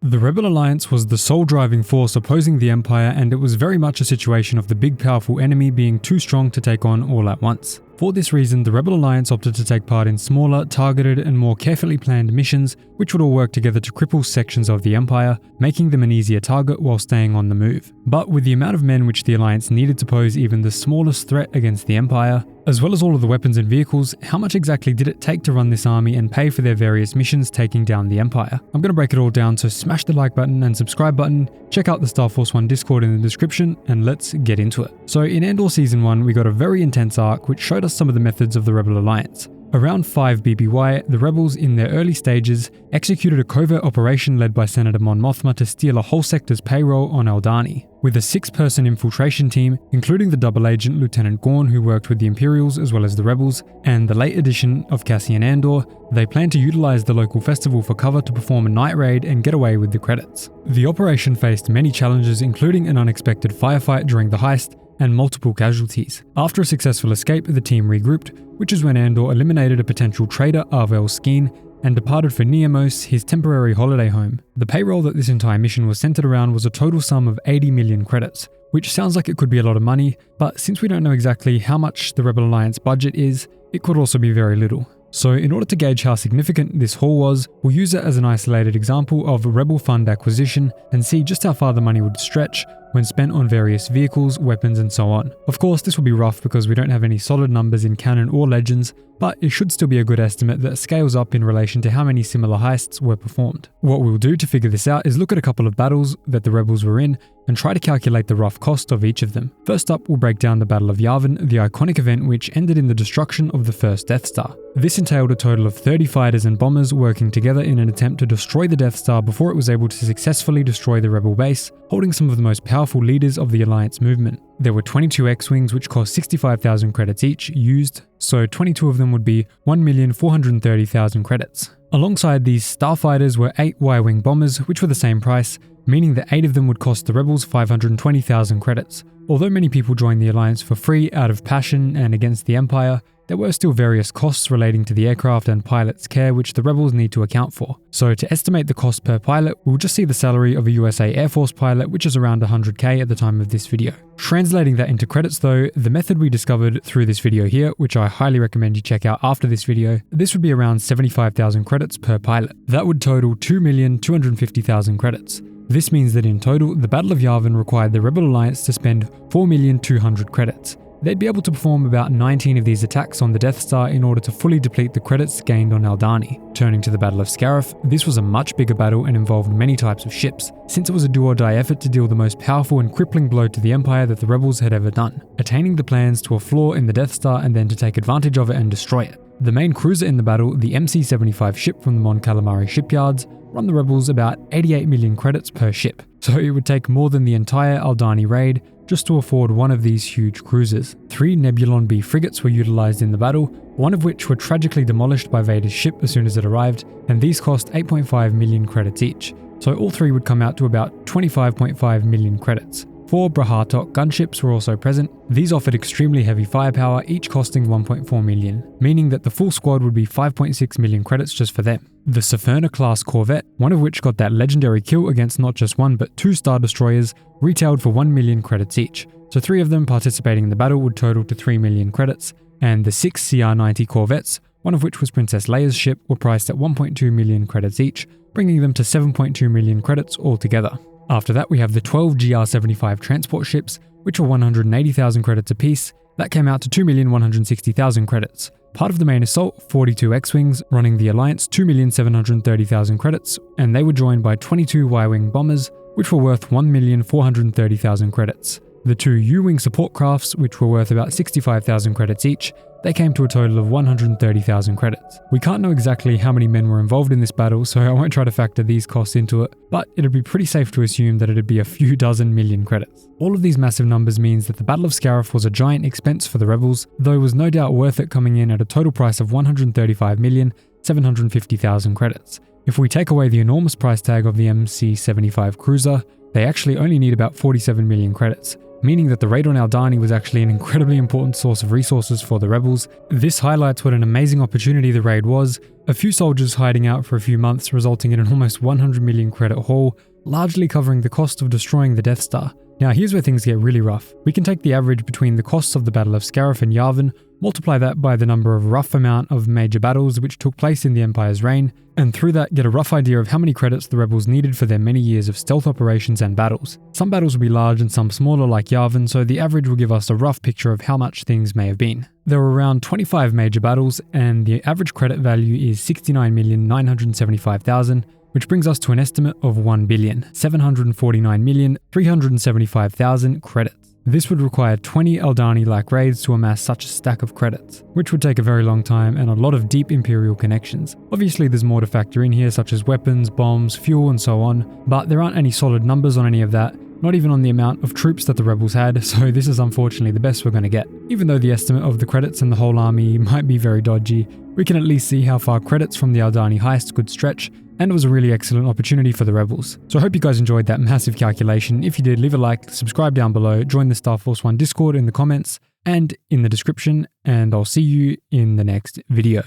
The Rebel Alliance was the sole driving force opposing the Empire, and it was very much a situation of the big powerful enemy being too strong to take on all at once. For this reason, the Rebel Alliance opted to take part in smaller, targeted and more carefully planned missions, which would all work together to cripple sections of the Empire, making them an easier target while staying on the move. But with the amount of men which the Alliance needed to pose even the smallest threat against the Empire, as well as all of the weapons and vehicles, how much exactly did it take to run this army and pay for their various missions taking down the Empire? I'm going to break it all down, so smash the like button and subscribe button, check out the Star Force 1 Discord in the description, and let's get into it. So in Andor Season 1, we got a very intense arc which showed us some of the methods of the Rebel Alliance. Around 5 BBY, the rebels in their early stages executed a covert operation led by Senator Mon Mothma to steal a whole sector's payroll on Aldhani. With a 6-person infiltration team, including the double agent Lieutenant Gorn who worked with the Imperials as well as the rebels, and the late addition of Cassian Andor, they planned to utilize the local festival for cover to perform a night raid and get away with the credits. The operation faced many challenges, including an unexpected firefight during the heist and multiple casualties. After a successful escape, the team regrouped, which is when Andor eliminated a potential traitor, Arvel Skeen, and departed for Niamos, his temporary holiday home. The payroll that this entire mission was centered around was a total sum of 80 million credits, which sounds like it could be a lot of money, but since we don't know exactly how much the Rebel Alliance budget is, it could also be very little. So in order to gauge how significant this haul was, we'll use it as an isolated example of Rebel fund acquisition and see just how far the money would stretch when spent on various vehicles, weapons and so on. Of course, this will be rough because we don't have any solid numbers in canon or legends, but it should still be a good estimate that scales up in relation to how many similar heists were performed. What we'll do to figure this out is look at a couple of battles that the rebels were in and try to calculate the rough cost of each of them. First up, we'll break down the Battle of Yavin, the iconic event which ended in the destruction of the first Death Star. This entailed a total of 30 fighters and bombers working together in an attempt to destroy the Death Star before it was able to successfully destroy the rebel base, holding some of the most powerful leaders of the Alliance movement. There were 22 X-Wings which cost 65,000 credits each used, so 22 of them would be 1,430,000 credits. Alongside these starfighters were 8 Y-Wing bombers which were the same price, meaning that 8 of them would cost the rebels 520,000 credits. Although many people joined the Alliance for free out of passion and against the Empire, there were still various costs relating to the aircraft and pilot's care which the rebels need to account for. So to estimate the cost per pilot, we'll just see the salary of a USA Air Force pilot, which is around 100k at the time of this video. Translating that into credits though, the method we discovered through this video here, which I highly recommend you check out after this video, this would be around 75,000 credits per pilot. That would total 2,250,000 credits. This means that in total, the Battle of Yavin required the Rebel Alliance to spend 4,200,000 credits. They'd be able to perform about 19 of these attacks on the Death Star in order to fully deplete the credits gained on Aldhani. Turning to the Battle of Scarif, this was a much bigger battle and involved many types of ships, since it was a do-or-die effort to deal the most powerful and crippling blow to the Empire that the rebels had ever done, attaining the plans to a flaw in the Death Star and then to take advantage of it and destroy it. The main cruiser in the battle, the MC-75 ship from the Mon Calamari shipyards, run the rebels about 88 million credits per ship, so it would take more than the entire Aldhani raid just to afford one of these huge cruisers. 3 Nebulon B frigates were utilized in the battle, one of which were tragically demolished by Vader's ship as soon as it arrived, and these cost 8.5 million credits each, so all 3 would come out to about 25.5 million credits. 4 Brahatok gunships were also present. These offered extremely heavy firepower, each costing 1.4 million, meaning that the full squad would be 5.6 million credits just for them. The Saferna class corvette, one of which got that legendary kill against not just 1 but 2 Star Destroyers, retailed for 1 million credits each, so 3 of them participating in the battle would total to 3 million credits, and the 6 CR-90 corvettes, one of which was Princess Leia's ship, were priced at 1.2 million credits each, bringing them to 7.2 million credits altogether. After that, we have the 12 GR-75 transport ships, which were 180,000 credits apiece. That came out to 2,160,000 credits. Part of the main assault, 42 X-Wings, running the Alliance 2,730,000 credits, and they were joined by 22 Y-Wing bombers, which were worth 1,430,000 credits. The 2 U-Wing support crafts, which were worth about 65,000 credits each, they came to a total of 130,000 credits. We can't know exactly how many men were involved in this battle, so I won't try to factor these costs into it, but it'd be pretty safe to assume that it'd be a few dozen million credits. All of these massive numbers means that the Battle of Scarif was a giant expense for the rebels, though it was no doubt worth it, coming in at a total price of 135,750,000 credits. If we take away the enormous price tag of the MC-75 cruiser, they actually only need about 47 million credits, meaning that the raid on Aldhani was actually an incredibly important source of resources for the rebels. This highlights what an amazing opportunity the raid was, a few soldiers hiding out for a few months resulting in an almost 100 million credit haul, largely covering the cost of destroying the Death Star. Now here's where things get really rough. We can take the average between the costs of the Battle of Scarif and Yavin, multiply that by the number of rough amount of major battles which took place in the Empire's reign, and through that get a rough idea of how many credits the rebels needed for their many years of stealth operations and battles. Some battles will be large and some smaller like Yavin, so the average will give us a rough picture of how much things may have been. There were around 25 major battles, and the average credit value is 69,975,000, which brings us to an estimate of 1,749,375,000 credits. This would require 20 Aldhani-like raids to amass such a stack of credits, which would take a very long time and a lot of deep Imperial connections. Obviously there's more to factor in here, such as weapons, bombs, fuel and so on, but there aren't any solid numbers on any of that, not even on the amount of troops that the rebels had, so this is unfortunately the best we're going to get. Even though the estimate of the credits and the whole army might be very dodgy, we can at least see how far credits from the Aldhani heist could stretch, and it was a really excellent opportunity for the rebels. So I hope you guys enjoyed that massive calculation. If you did, leave a like, subscribe down below, join the Star Force 1 Discord in the comments and in the description, and I'll see you in the next video.